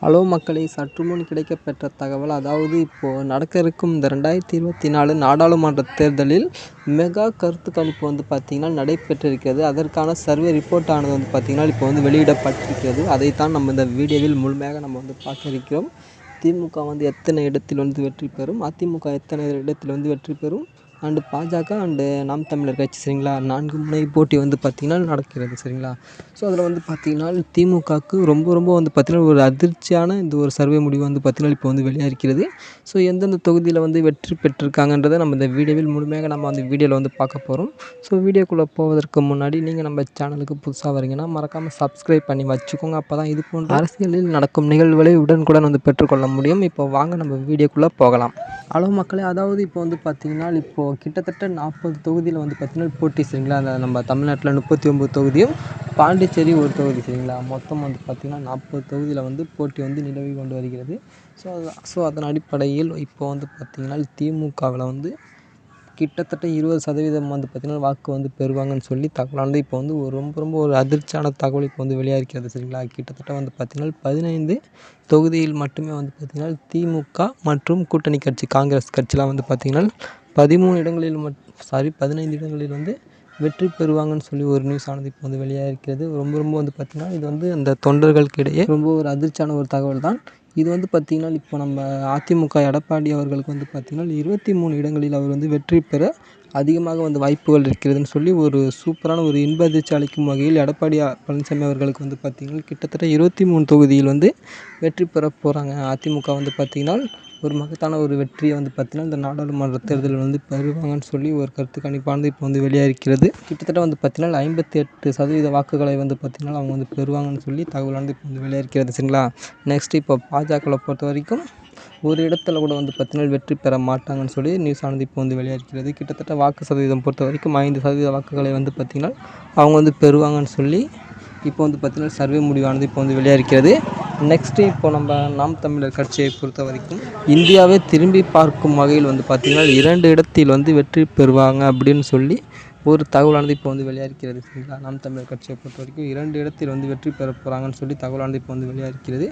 Hello மக்களே, சற்று முன் கிடைக்கப்பெற்ற தகவல். அதாவது இப்போது நடக்க இருக்கும் இந்த 2024 நாடாளுமன்ற தேர்தலில் மெகா கருத்து கணிப்பு பார்த்திங்கன்னா நடைபெற்றிருக்கிறது. அதற்கான சர்வே ரிப்போர்ட் ஆனது பார்த்திங்கன்னா இப்போ வெளியிடப்பட்டிருக்கிறது. அதைத்தான் நம்ம இந்த வீடியோவில் முழுமையாக நம்ம பார்க்க இருக்கிறோம். திமுக எத்தனை இடத்தில் வெற்றி பெறும், அதிமுக எத்தனை இடத்தில் வெற்றி பெறும், அண்டு பாஜக அண்டு நாம் தமிழர் கட்சி, சரிங்களா, 4 முனை போட்டி பார்த்திங்கன்னா நடக்கிறது, சரிங்களா. ஸோ அதில் பார்த்திங்கன்னா திமுகவுக்கு ரொம்ப பார்த்திங்கன்னா ஒரு அதிர்ச்சியான இந்த ஒரு சர்வே முடிவு பார்த்திங்கன்னா இப்போ வெளியாகிறது. ஸோ எந்தெந்த தொகுதியில் வெற்றி பெற்றிருக்காங்கன்றதை நம்ம இந்த வீடியோவில் முழுமையாக நம்ம அந்த வீடியோவில் பார்க்க போகிறோம். ஸோ வீடியோக்குள்ளே போவதற்கு முன்னாடி நீங்கள் நம்ம சேனலுக்கு புதுசாக வரீங்கன்னா மறக்காமல் சப்ஸ்கிரைப் பண்ணி வச்சுக்கோங்க. அப்போ தான் இது போன்ற அரசியலில் நடக்கும் நிகழ்வுகளை உடனுக்குடன் பெற்றுக்கொள்ள முடியும். இப்போ வாங்க நம்ம வீடியோக்குள்ளே போகலாம். ஹலோ மக்களே, அதாவது இப்போ பார்த்திங்கன்னா இப்போது கிட்டத்தட்ட 40 தொகுதியில் பார்த்திங்கன்னா போட்டி, சரிங்களா. அந்த நம்ம தமிழ்நாட்டில் 39 தொகுதியும், பாண்டிச்சேரி ஒரு தொகுதி, சரிங்களா. மொத்தம் பார்த்திங்கன்னா 40 தொகுதியில் போட்டி நிலவி கொண்டு வருகிறது. ஸோ அதன் அடிப்படையில் இப்போ பார்த்திங்கன்னா திமுகவில் கிட்டத்தட்ட 20% பார்த்திங்கன்னா வாக்கு பெறுவாங்கன்னு சொல்லி தகவலானது இப்போ ரொம்ப ஒரு அதிர்ச்சியான தகவல் இப்போ வெளியாகிறது, சரிங்களா. கிட்டத்தட்ட பார்த்திங்கன்னா 15 தொகுதியில் மட்டுமே பார்த்திங்கன்னா திமுக மற்றும் கூட்டணி கட்சி காங்கிரஸ் கட்சிலாம் பார்த்திங்கன்னா 15 இடங்களில் வெற்றி பெறுவாங்கன்னு சொல்லி ஒரு நியூஸ் ஆனது இப்போ வெளியாகிறது. ரொம்ப பார்த்திங்கன்னா இது அந்த தொண்டர்களுக்கு இடையே ரொம்ப ஒரு அதிர்ச்சியான ஒரு தகவல் தான். இது பார்த்திங்கன்னா இப்போ நம்ம அதிமுக எடப்பாடி அவர்களுக்கு பார்த்திங்கன்னா 23 இடங்களில் அவர் வெற்றி பெற அதிகமாக வாய்ப்புகள் இருக்கிறதுன்னு சொல்லி ஒரு சூப்பரான ஒரு இன்ப அதிர்ச்சி அளிக்கும் வகையில் எடப்பாடி பழனிசாமி அவர்களுக்கு பார்த்திங்கன்னா கிட்டத்தட்ட 23 தொகுதியில் வெற்றி பெற போகிறாங்க. அதிமுக பார்த்திங்கன்னா ஒரு மகத்தான ஒரு வெற்றியை பார்த்திங்கன்னா இந்த நாடாளுமன்ற தேர்தலில் பெறுவாங்கன்னு சொல்லி ஒரு கருத்து கணிப்பானது இப்போ வெளியாகிறது. கிட்டத்தட்ட பார்த்திங்கன்னா 58% வாக்குகளை பார்த்திங்கன்னா அவங்க பெறுவாங்கன்னு சொல்லி தகவலானது இப்போ வெளியாகிறது, சரிங்களா. நெக்ஸ்ட் இப்போ பாஜகவை பொறுத்த வரைக்கும் ஒரு இடத்துல கூட பார்த்திங்கன்னா வெற்றி பெற மாட்டாங்கன்னு சொல்லி நியூஸ் ஆனது இப்போ வெளியாகிறது. கிட்டத்தட்ட வாக்கு சதவீதம் பொறுத்த வரைக்கும் 5% வாக்குகளை பார்த்திங்கன்னா அவங்க பெறுவாங்கன்னு சொல்லி இப்போ பார்த்திங்கன்னா சர்வே முடிவானது இப்போ வெளியாகிறது. நெக்ஸ்ட்டு இப்போ நம்ம நாம் தமிழர் கட்சியை பொறுத்த வரைக்கும் இந்தியாவை திரும்பி பார்க்கும் வகையில் பார்த்திங்கன்னா 2 இடத்தில் வெற்றி பெறுவாங்க அப்படின்னு சொல்லி ஒரு தகவலானது இப்போ வெளியாகிறது, சரிங்களா. நாம் தமிழர் கட்சியை பொறுத்த வரைக்கும் 2 இடத்தில் வெற்றி பெற போகிறாங்கன்னு சொல்லி தகவலானது இப்போ வெளியாகிறது.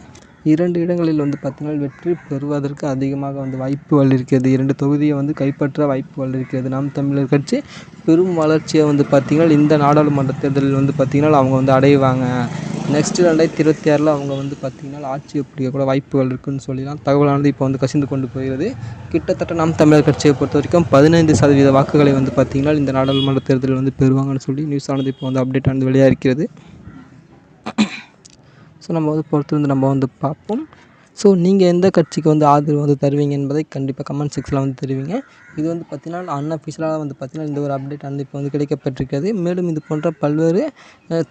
2 இடங்களில் பார்த்திங்கன்னா வெற்றி பெறுவதற்கு அதிகமாக வாய்ப்புகள் இருக்கிறது. 2 தொகுதியை கைப்பற்ற வாய்ப்புகள் இருக்கிறது. நாம் தமிழர் கட்சி பெரும் வளர்ச்சியை பார்த்திங்கன்னா இந்த நாடாளுமன்ற தேர்தலில் பார்த்திங்கன்னா அவங்க அடைவாங்க. நெக்ஸ்ட்டு 2026 அவங்க பார்த்திங்கன்னா ஆட்சியை பிடிக்க கூட வாய்ப்புகள் இருக்குதுன்னு சொல்லிலாம் தகவலானது இப்போ கசிந்து கொண்டு போகிறது. கிட்டத்தட்ட நாம் தமிழர் கட்சியை பொறுத்த வரைக்கும் 15% வாக்குகளை பார்த்திங்கன்னா இந்த நாடாளுமன்ற தேர்தலில் பெறுவாங்கன்னு சொல்லி நியூஸ் ஆனது இப்போ அப்டேட் ஆனது வெளியாக இருக்கிறது. ஸோ நம்ம பொறுத்திருந்து நம்ம பார்ப்போம். ஸோ நீங்கள் எந்த கட்சிக்கு ஆதரவு தருவீங்க என்பதை கண்டிப்பாக கமெண்ட் செக்ஷனில் தெரிவிங்க. இது பார்த்திங்கன்னா அன்அஃபிஷியலாக பார்த்திங்கன்னா இந்த ஒரு அப்டேட் இப்போ கிடைக்கப்பட்டிருக்கிறது. மேலும் இது போன்ற பல்வேறு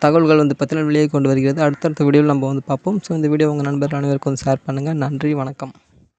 தகவல்கள் பார்த்திங்கன்னா வெளியே கொண்டு வருகிறது. அடுத்தடுத்த வீடியோவில் நம்ம பார்ப்போம். ஸோ இந்த வீடியோ உங்கள் நண்பர்கள் அனைவருக்கும் ஷேர் பண்ணுங்கள். நன்றி, வணக்கம்.